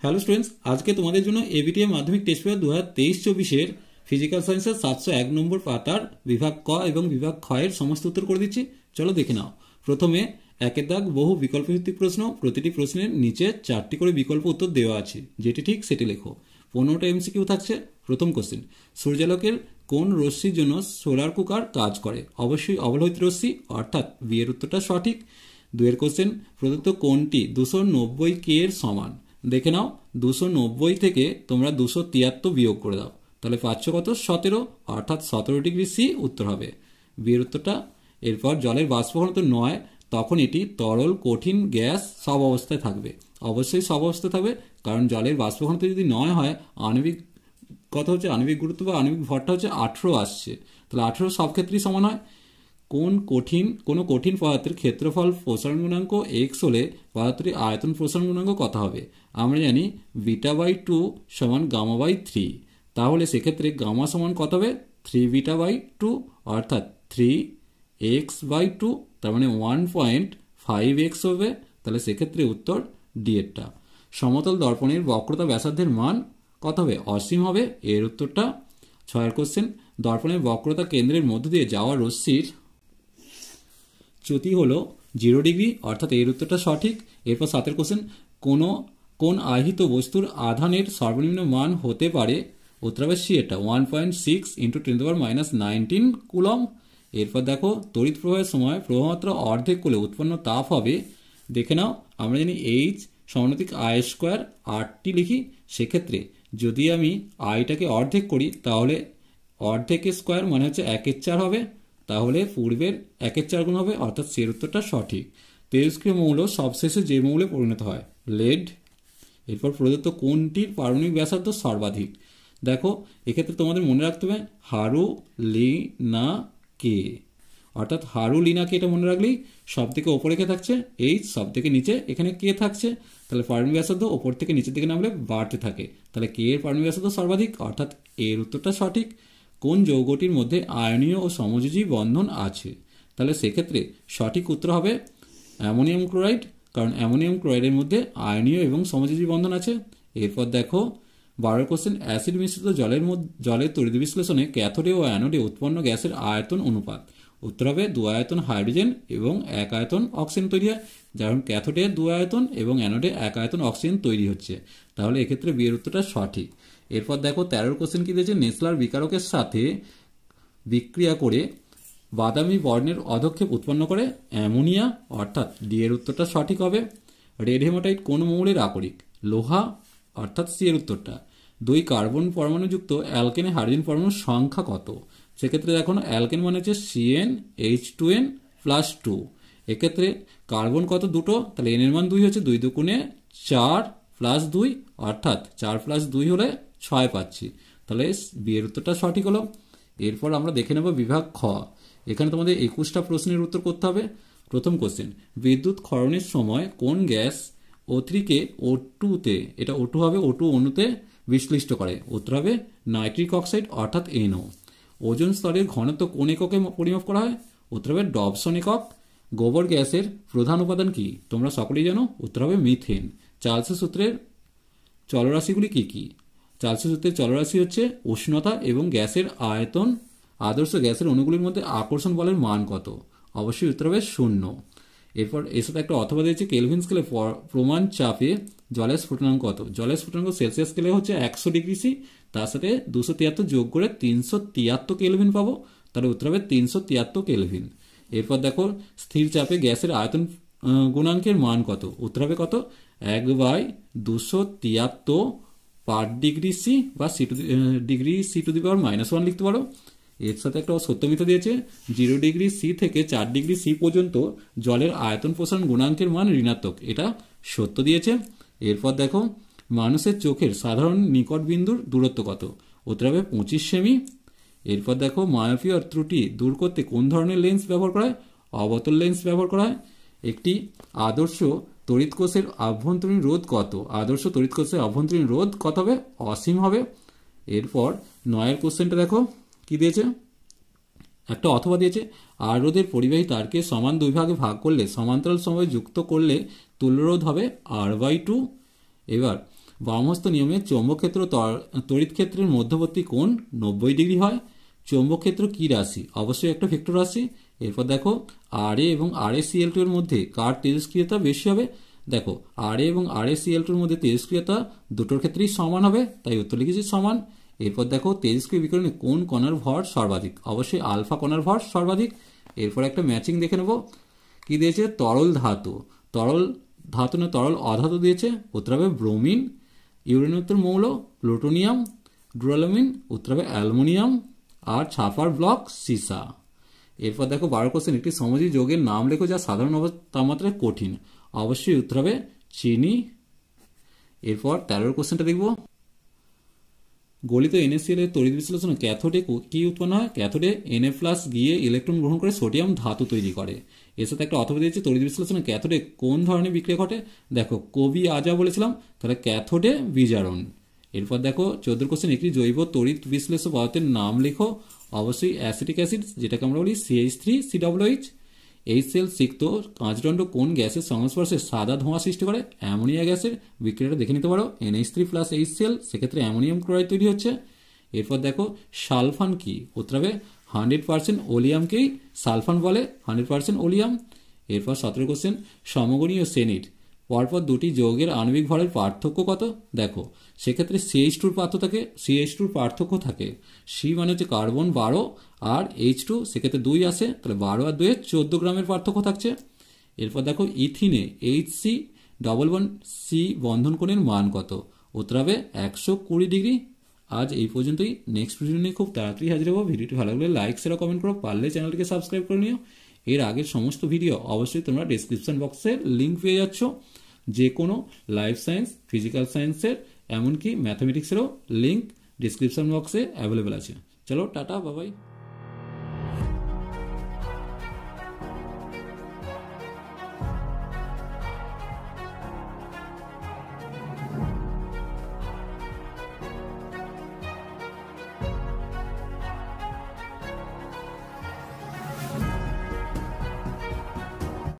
Hello students, আজকে তোমাদের জন্য এবিটিএ মাধ্যমিক টেস্ট পেপার 2023-24 ফিজিক্যাল সায়েন্সের 701 নম্বর পাতার বিভাগ ক এবং বিভাগ খ এর সমস্ত উত্তর করে দিচ্ছি। চলো দেখে নাও। প্রথমে একের দাগ বহু বিকল্প ভিত্তিক প্রশ্ন, প্রতিটি প্রশ্নের নিচে 4টি করে বিকল্প উত্তর দেওয়া আছে, যেটি ঠিক সেটি লেখো। 15টা এমসিকিউ থাকছে। প্রথম কোশ্চেন, সূর্যালোকের কোন রশ্মির জন্য সোলার কুকার কাজ করে? অবশ্যই অবলোহিত রশ্মি, অর্থাৎ বি এর উত্তরটা সঠিক। 2 কোশ্চেন, প্রদত্ত কোণটি 290 কে এর সমান? দেখে নাও, 290 থেকে তোমরা 273 বিয়োগ করে দাও, তাহলে পাচ্ছ কত? 17, অর্থাৎ 17 ডিগ্রি সি উত্তর হবে বিয়ের উত্তরটা। এরপর জলের বাষ্প ঘনত্ব 9, তখন এটি তরল, কঠিন, গ্যাস সব অবস্থায় থাকবে। অবশ্যই সব অবস্থায় থাকবে, কারণ জলের বাষ্প ঘনত্ব যদি 9 হয়, আণবিক কথা হচ্ছে আণবিক গুরুত্ব বা আণবিক ভরটা হচ্ছে 18 আসছে, তাহলে 18 সব ক্ষেত্রেই সমান হয়। কোনো কঠিন পদার্থের ক্ষেত্রফল প্রসারণ গুণাঙ্ক এক্স হলে পদার্থটির আয়তন প্রসারণ গুণাঙ্ক কত হবে? আমরা জানি β/2 সমান γ/3, তাহলে সেক্ষেত্রে গামা সমান কত হবে? 3β/2, অর্থাৎ 3x/2, তার মানে 1.5x হবে। তাহলে সেক্ষেত্রে উত্তর ডি এরটা। সমতল দর্পণের বক্রতা ব্যাসার্ধের মান কত হবে? অসীম হবে, এর উত্তরটা। 6 কোশ্চেন, দর্পণের বক্রতা কেন্দ্রের মধ্য দিয়ে যাওয়া রশ্মির চ্যুতি হলো 0 ডিগ্রি, অর্থাৎ এর উত্তরটা সঠিক। এরপর 7 কোশ্চেন, কোন আহিত বস্তুর আধানের সর্বনিম্ন মান হতে পারে? উত্তর হবে সি এটা, 1.6 × 10⁻19 কুলম। এরপর দেখো, তড়িৎ প্রবাহের সময় প্রবাহমাত্রা অর্ধেক করলে উৎপন্ন তাপ হবে। দেখে নাও, আমরা জানি এইচ সমানুপাতিক I² RT লিখি। সেক্ষেত্রে যদি আমি আইটাকে অর্ধেক করি, তাহলে অর্ধেকের স্কোয়ার মানে হচ্ছে 1/4 হবে, তাহলে পূর্বের 1/4 গুণ হবে, অর্থাৎ সি এর উত্তরটা সঠিক। তেজস্ক্রিয় মৌল সবশেষে যে মৌলে পরিণত হয়? লেড। এরপর প্রদত্ত কোনটির পারমাণবিক ব্যাসার্ধ সর্বাধিক? দেখো, এক্ষেত্রে তোমাদের মনে রাখতে হবে হারুলিনাকে, অর্থাৎ হারুলিনাকে, এটা মনে রাখলেই সব থেকে ওপরে কে থাকছে এইচ, সব থেকে নিচে এখানে কে থাকছে, তাহলে পারমাণবিক ব্যাসার্ধ ওপর থেকে নিচের দিকে নামলে বাড়তে থাকে, তাহলে কে এর পারমাণবিক ব্যাসার্ধ সর্বাধিক, অর্থাৎ এর উত্তরটা সঠিক। কোন যৌগটির মধ্যে আয়নীয় ও সমযোজী বন্ধন আছে? তাহলে সেক্ষেত্রে সঠিক উত্তর হবে অ্যামোনিয়াম ক্লোরাইড, কারণ অ্যামোনিয়াম ক্লোরাইডের মধ্যে আয়নীয় এবং সমযোজী বন্ধন আছে। এরপর দেখো 12 কোশ্চেন, অ্যাসিড মিশ্রিত জলের তড়িৎ বিশ্লেষণে ক্যাথোডে ও অ্যানোডে উৎপন্ন গ্যাসের আয়তন অনুপাত? উত্তর হবে 2 আয়তন হাইড্রোজেন এবং 1 আয়তন অক্সিজেন তৈরি হয়, যেমন ক্যাথোডে 2 আয়তন এবং অ্যানোডে 1 আয়তন অক্সিজেন তৈরি হচ্ছে, তাহলে এক্ষেত্রে বিয়ের উত্তরটা সঠিক। এরপর দেখো 13 কোশ্চেন কি দিয়েছে, নেসলার বিকারকের সাথে বিক্রিয়া করে বাদামি বর্ণের অধক্ষেপ উৎপন্ন করে অ্যামোনিয়া, অর্থাৎ ডি এর উত্তরটা সঠিক হবে। রেড হেমাটাইট কোন মৌলের আকরিক? লোহা, অর্থাৎ সি এর উত্তরটা। 2 কার্বন পরমাণুযুক্ত অ্যালকেনে হাইড্রোজেন পরমাণুর সংখ্যা কত? সেক্ষেত্রে দেখো, অ্যালকেন মানে হচ্ছে CnH2n+2, এক্ষেত্রে কার্বন কত? 2টো, তাহলে এন এর মান 2 হচ্ছে, 2 দুগুণে 4 + 2, অর্থাৎ 4 + 2 হলে 6 পাচ্ছি, তাহলে বিয়ের উত্তরটা সঠিক হলো। এরপর আমরা দেখে নেব বিভাগ খ। এখানে তোমাদের 21টা প্রশ্নের উত্তর করতে হবে। প্রথম কোশ্চেন, বিদ্যুৎ ক্ষরণের সময় কোন গ্যাস O3কে O2তে, এটা O2 হবে, O2 অণুতে বিশ্লিষ্ট করে? উত্তর হবে নাইট্রিক অক্সাইড, অর্থাৎ NO। ওজোন স্তরের ঘনত্ব কোন এককে পরিমাপ করা হয়? উত্তর হবে ডবসন একক। গোবর গ্যাসের প্রধান উপাদান কি? তোমরা সকলেই জানো, উত্তর হবে মিথেন। চার্লসের সূত্রের চলরাশিগুলি কি কি? চার্লসের সূত্রের চলরাশি হচ্ছে উষ্ণতা এবং গ্যাসের আয়তন। আদর্শ গ্যাসের অণুগুলির মধ্যে আকর্ষণ বলের মান কত? অবশ্যই উত্তর হবে 0। এরপর এর সাথে একটা অথবা দিয়েছে, কেলভিন স্কেলে প্রমাণ চাপে জলের স্ফুটনাঙ্ক কত? জলের স্ফুটনাঙ্ক সেলসিয়াস স্কেলে হচ্ছে 100 ডিগ্রি সি, তার সাথে 273 যোগ করে 373 কেলভিন পাবো, তাহলে উত্তর হবে 373 কেলভিন। এরপর দেখো, স্থির চাপে গ্যাসের আয়তন গুণাঙ্কের মান কত? উত্তর হবে কত? 1/273 পার ডিগ্রি সি, বা ডিগ্রি C⁻⁻1 লিখতে পারো। এর সাথে একটা সত্য মিথ্যা দিয়েছে, 0 ডিগ্রি সি থেকে 4 ডিগ্রি সি পর্যন্ত জলের আয়তন প্রসারণ গুণাঙ্কের মান ঋণাত্মক, এটা সত্য দিয়েছে। এরপর দেখো, মানুষের চোখের সাধারণ নিকট বিন্দুর দূরত্ব কত? উত্তর হবে 25 সেমি। এরপর দেখো, মায়োপিয়ার ত্রুটি দূর করতে কোন ধরনের লেন্স ব্যবহার করা হয়? অবতল লেন্স ব্যবহার করা হয়। একটি আদর্শ তড়িৎ কোষের আভ্যন্তরীণ রোধ কত? আদর্শ তড়িৎ কোষের আভ্যন্তরীণ রোধ কত হবে? অসীম হবে। এরপর 9 কোশ্চেনটা দেখো কি দিয়েছে, একটা অথবা দিয়েছে, আর রোধের পরিবাহী তারকে সমান 2 ভাগে ভাগ করলে সমান্তরাল সময় যুক্ত করলে তুল্যরোধ হবে R/2। এবার বামহস্ত নিয়মে চৌম্বক ক্ষেত্র তড়িৎ ক্ষেত্রের মধ্যবর্তী কোণ 90 ডিগ্রি হয়। চৌম্বক ক্ষেত্র কি রাশি? অবশ্যই একটা ভেক্টর রাশি। এরপর দেখো RA এবং RaCl2 এর মধ্যে কার তেজস্ক্রিয়তা বেশি হবে? দেখো RA এবং RaCl2 এর মধ্যে তেজস্ক্রিয়তা দুটোর ক্ষেত্রেই সমান হবে, তাই উত্তর লিখেছি সমান। এরপর দেখো তেজস্ক্রিয় বিকিরণে কোন কণার ভর সর্বাধিক? অবশ্যই আলফা কণার ভর সর্বাধিক। এরপর একটা ম্যাচিং দেখে নেব। কি দিয়েছে? তরল ধাতু। তরল ধাতু না তরল অধাতু দিয়েছে, উত্তর হবে ব্রোমিন। ইউরেনিয়াম উত্তর মৌল প্লুটোনিয়াম। ডুরালামিন উত্তর হবে অ্যালুমিনিয়াম। আর ছাপার ব্লক সীসা। এরপর দেখো 12 কোশ্চেন, একটি সমযোজী যৌগের নাম লেখো যা সাধারণ তাপমাত্রায় কঠিন। অবশ্যই উত্তর হবে চিনি। এরপর 13 কোশ্চেনটা দেখব। গলিত NaCl এর তড়িৎ বিশ্লেষণে ক্যাথোডে কি উৎপন্ন হয়? ক্যাথোডে Na+ গিয়ে ইলেকট্রন গ্রহণ করে সোডিয়াম ধাতু তৈরি করে। এর সাথে একটা অথবা দিয়েছে তড়িৎ বিশ্লেষণে ক্যাথোডে কোন ধরনের বিক্রিয়া ঘটে? দেখো কবি আজা বলেছিলাম, তাহলে ক্যাথোডে বিজারণ। এরপর দেখো 14 কোশ্চেন, একটি জৈব তড়িৎ বিশ্লেষক পদার্থের নাম লেখো। অবশ্যই অ্যাসিটিক অ্যাসিড, যেটাকে আমরা বলি CH3COOH। HCl সিক্ত কাঁচদণ্ড কোন গ্যাসের সংস্পর্শে সাদা ধোঁয়া সৃষ্টি করে? অ্যামোনিয়া গ্যাসের। বিক্রিয়াটা দেখে নিতে পারো, NH3 + HCl, সেক্ষেত্রে অ্যামোনিয়াম ক্লোরাইড তৈরি হচ্ছে। এরপর দেখো সালফান কি? উত্তর হবে 100% ওলিয়ামকেই সালফান বলে, 100% ওলিয়াম। এরপর 17 কোশ্চেন, সমগণীয় শ্রেণীর পরপর দুটি যৌগের আণবিক ভরের পার্থক্য কত? দেখো সেক্ষেত্রে CH2 পার্থক্য থাকে। C মানে হচ্ছে কার্বন 12 আর H2 সেক্ষেত্রে 2 আসে, তাহলে 12 আর 2 14 গ্রামের পার্থক্য থাকছে। এরপর দেখো ইথিনে HC+C বন্ধন কোণের মান কত? উত্তর হবে 120 ডিগ্রি। আজ এই পর্যন্তই। নেক্সট ভিডিও নিয়ে খুব তাড়াতাড়ি হাজির হবো। ভিডিওটি ভালো লাগলে লাইক শেয়ার কমেন্ট করো, পারলে চ্যানেলটিকে সাবস্ক্রাইব করে নিও। এর আগের সমস্ত ভিডিও অবশ্যই তোমরা ডেসক্রিপশন বক্সে লিঙ্ক পেয়ে যাচ্ছ। যে কোনো লাইফ সায়েন্স, ফিজিক্যাল সায়েন্সের, এমনকি ম্যাথামেটিক্সেরও লিঙ্ক ডিসক্রিপশন বক্সে অ্যাভেলেবেল আছে। চলো টাটা, বাবাই।